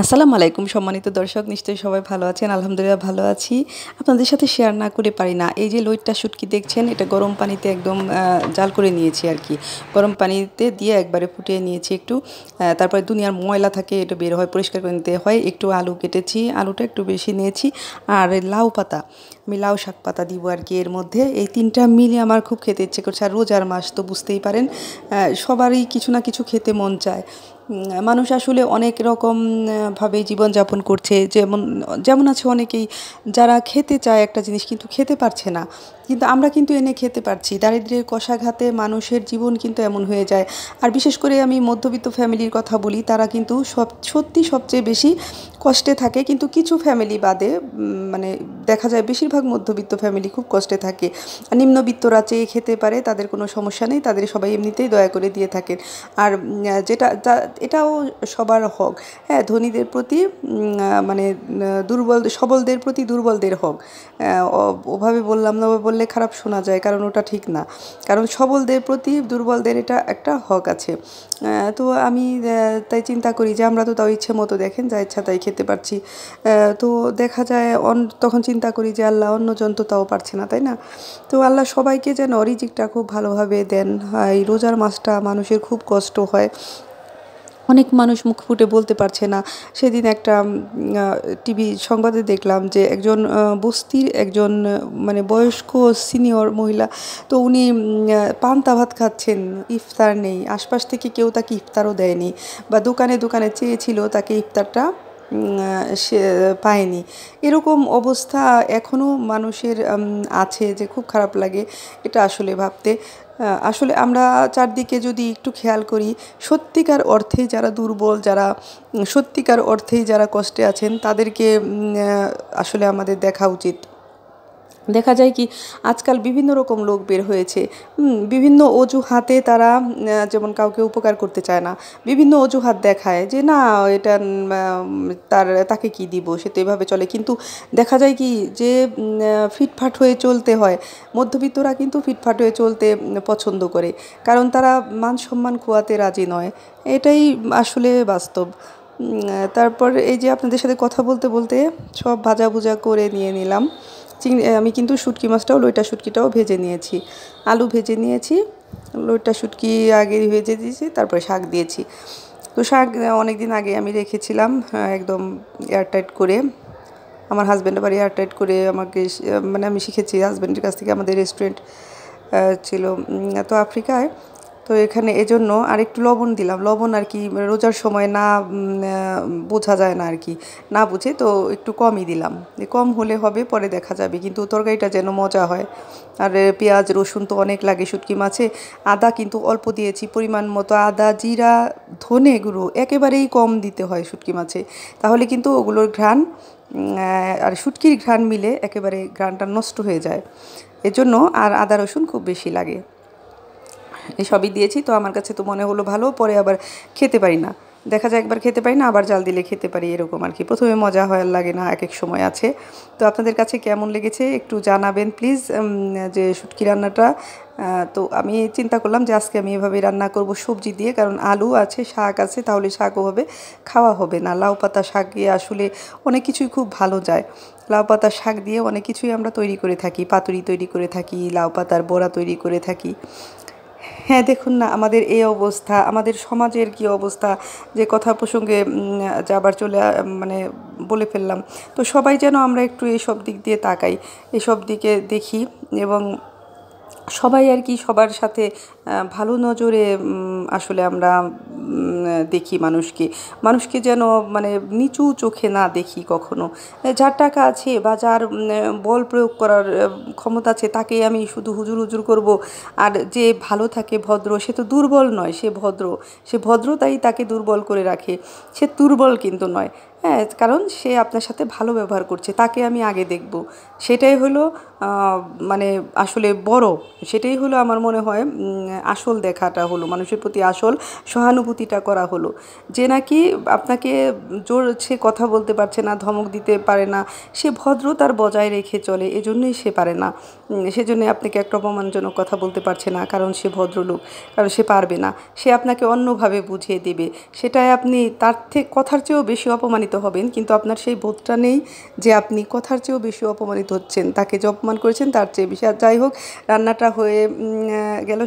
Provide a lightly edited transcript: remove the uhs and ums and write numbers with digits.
আসসালামু আলাইকুম সম্মানিত দর্শক, নিশ্চয়ই সবাই ভালো আছেন। আলহামদুলিল্লাহ ভালো আছি। আপনাদের সাথে শেয়ার না করে পারি না। এই যে লইট্টা শুটকি দেখছেন, এটা গরম পানিতে একদম জাল করে নিয়েছি আর কি। গরম পানিতে দিয়ে একবারে ফুটিয়ে নিয়েছি একটু। তারপরে দুনিয়ার ময়লা থাকে, এটা বের হয়, পরিষ্কার করে নিতে হয়। একটু আলু কেটেছি, আলুটা একটু বেশি নিয়েছি। আর লাউ পাতা, আমি লাউ শাক পাতা দিব আর কি এর মধ্যে। এই ৩টা মিলে আমার খুব খেতে ইচ্ছে করছে। আর রোজার মাস তো বুঝতেই পারেন, সবারই কিছু না কিছু খেতে মন চায়। মানুষ আসলে অনেক রকম ভাবে জীবনযাপন করছে। যেমন যেমন আছে অনেকেই যারা খেতে চায় একটা জিনিস কিন্তু খেতে পারছে না, কিন্তু আমরা কিন্তু এনে খেতে পারছি। দারিদ্র্যের কষাঘাতে মানুষের জীবন কিন্তু এমন হয়ে যায়। আর বিশেষ করে আমি মধ্যবিত্ত ফ্যামিলির কথা বলি, তারা কিন্তু সত্যি সবচেয়ে বেশি কষ্টে থাকে। কিন্তু কিছু ফ্যামিলি বাদে মানে দেখা যায় বেশিরভাগ মধ্যবিত্ত ফ্যামিলি খুব কষ্টে থাকে। আর নিম্নবিত্তরা চেয়ে খেতে পারে, তাদের কোনো সমস্যা নেই, তাদের সবাই এমনিতেই দয়া করে দিয়ে থাকেন। আর এটাও সবার হক। হ্যাঁ, ধনীদের প্রতি মানে দুর্বল সবলদের প্রতি দুর্বলদের হক। ওভাবে বললাম না, ওভাবে বললে খারাপ শোনা যায়, কারণ ওটা ঠিক না। কারণ সবলদের প্রতি দুর্বলদের এটা একটা হক আছে। তো আমি তাই চিন্তা করি যে আমরা তো তাও ইচ্ছে মতো দেখেন যা ইচ্ছা তাই খেতে পারছি। তো দেখা যায় তখন চিন্তা করি যে আল্লাহ অন্যজন তো তাও পারছে না, তাই না? তো আল্লাহ সবাইকে যেন রিজিকটা খুব ভালোভাবে দেন। এই রোজার মাসটা মানুষের খুব কষ্ট হয়। অনেক মানুষ মুখ ফুটে বলতে পারছে না। সেদিন একটা টিভি সংবাদে দেখলাম যে একজন বস্তির একজন মানে বয়স্ক সিনিয়র মহিলা, তো উনি পান্তা ভাত খাচ্ছেন, ইফতার নেই, আশপাশ থেকে কেউ তাকে ইফতারও দেয়নি, বা দোকানে দোকানে চেয়েছিল, তাকে ইফতারটা সে পায়নি। এরকম অবস্থা এখনও মানুষের আছে, যে খুব খারাপ লাগে এটা আসলে ভাবতে। আসলে আমরা চারদিকে যদি একটু খেয়াল করি, সত্যিকার অর্থেই যারা দুর্বল, যারা সত্যিকার অর্থেই যারা কষ্টে আছেন, তাদেরকে আসলে আমাদের দেখা উচিত। দেখা যায় কি, আজকাল বিভিন্ন রকম লোক বের হয়েছে। বিভিন্ন অজুহাতে তারা যেমন কাউকে উপকার করতে চায় না, বিভিন্ন অজুহাত দেখায় যে না এটা তাকে কি দিব, সে তো এভাবে চলে। কিন্তু দেখা যায় কি যে ফিটফাট হয়ে চলতে হয়। মধ্যবিত্তরা কিন্তু ফিটফাট হয়ে চলতে পছন্দ করে, কারণ তারা মান সম্মান খোয়াতে রাজি নয়। এটাই আসলে বাস্তব। তারপর এই যে আপনাদের সাথে কথা বলতে বলতে সব ভাজা ভুজা করে নিয়ে নিলাম। আমি কিন্তু শুটকি মাছটাও, লইটা শুটকিটাও ভেজে নিয়েছি, আলু ভেজে নিয়েছি, লইটা শুটকি আগে ভেজে দিয়েছি, তারপরে শাক দিয়েছি। তো শাক অনেক দিন আগে আমি রেখেছিলাম একদম এয়ারটাইট করে। আমার হাজব্যান্ডের বাড়ি এয়ারটাইট করে আমাকে মানে আমি শিখেছি হাজব্যান্ডের কাছ থেকে। আমাদের রেস্টুরেন্ট ছিল তো আফ্রিকায়। তো এখানে এজন্য আর একটু লবণ দিলাম। লবণ আর কি রোজার সময় না বোঝা যায় না আর কি, না বুঝে তো একটু কমই দিলাম। কম হলে হবে, পরে দেখা যাবে, কিন্তু তরকারিটা যেন মজা হয়। আর পেঁয়াজ রসুন তো অনেক লাগে শুটকি মাছে। আদা কিন্তু অল্প দিয়েছি, পরিমাণ মতো। আদা, জিরা, ধনে গুঁড়ো একেবারেই কম দিতে হয় শুটকি মাছে, তাহলে কিন্তু ওগুলোর ঘ্রাণ আর শুটকির ঘ্রাণ মিলে একেবারে ঘ্রাণটা নষ্ট হয়ে যায়। এজন্য আর আদা রসুন খুব বেশি লাগে। এসবই দিয়েছি, তো আমার কাছে তো মনে হলো ভালো, পরে আবার খেতে পারি না। দেখা যায় একবার খেতে পারি না, আবার জাল দিলে খেতে পারি, এরকম আর কি। প্রথমে মজা হয়, লাগে না, এক এক সময় আছে। তো আপনাদের কাছে কেমন লেগেছে একটু জানাবেন প্লিজ, যে শুটকি রান্নাটা। তো আমি চিন্তা করলাম যে আজকে আমি এভাবে রান্না করব সবজি দিয়ে, কারণ আলু আছে, শাক আছে, তাহলে শাকও হবে, খাওয়া হবে না। লাউ পাতা শাক দিয়ে আসলে অনেক কিছুই খুব ভালো যায়। লাউ পাতার শাক দিয়ে অনেক কিছুই আমরা তৈরি করে থাকি, পাতুরি তৈরি করে থাকি, লাউ পাতার বড়া তৈরি করে থাকি। হ্যাঁ, দেখুন না আমাদের এই অবস্থা, আমাদের সমাজের কি অবস্থা, যে কথা প্রসঙ্গে যে আবার মানে বলে ফেললাম। তো সবাই যেন আমরা একটু এইসব দিক দিয়ে তাকাই, এসব দিকে দেখি, এবং সবাই আর কি সবার সাথে ভালো নজরে আসলে আমরা দেখি মানুষকে। মানুষকে যেন মানে নিচু চোখে না দেখি কখনো। যার টাকা আছে বা যার বল প্রয়োগ করার ক্ষমতা আছে, তাকেই আমি শুধু হুজুর হুজুর করব। আর যে ভালো থাকে, ভদ্র, সে তো দুর্বল নয়, সে ভদ্র। সে ভদ্রতাই তাকে দুর্বল করে রাখে, সে দুর্বল কিন্তু নয়। হ্যাঁ, কারণ সে আপনার সাথে ভালো ব্যবহার করছে, তাকে আমি আগে দেখব। সেটাই হলো মানে আসলে বড়, সেটাই হলো আমার মনে হয় আসল দেখাটা হলো, মানুষের প্রতি আসল সহানুভূতিটা করা হলো। যে নাকি আপনাকে জোর সে কথা বলতে পারছে না, ধমক দিতে পারে না, সে ভদ্রতার বজায় রেখে চলে, এজন্যই সে পারে না। সেজন্য আপনাকে একটা অপমানজনক কথা বলতে পারছে না, কারণ সে ভদ্রলোক, কারণ সে পারবে না, সে আপনাকে অন্যভাবে বুঝিয়ে দেবে। সেটাই আপনি তার থেকে কথার চেয়েও বেশি অপমানিত হবেন, কিন্তু আপনার সেই বোধটা নেই যে আপনি কথার চেয়েও বেশি অপমানিত হচ্ছেন, তাকে যে অপমান করেছেন তার চেয়ে বেশি। আর যাই হোক, রান্নাটা হয়ে গেল।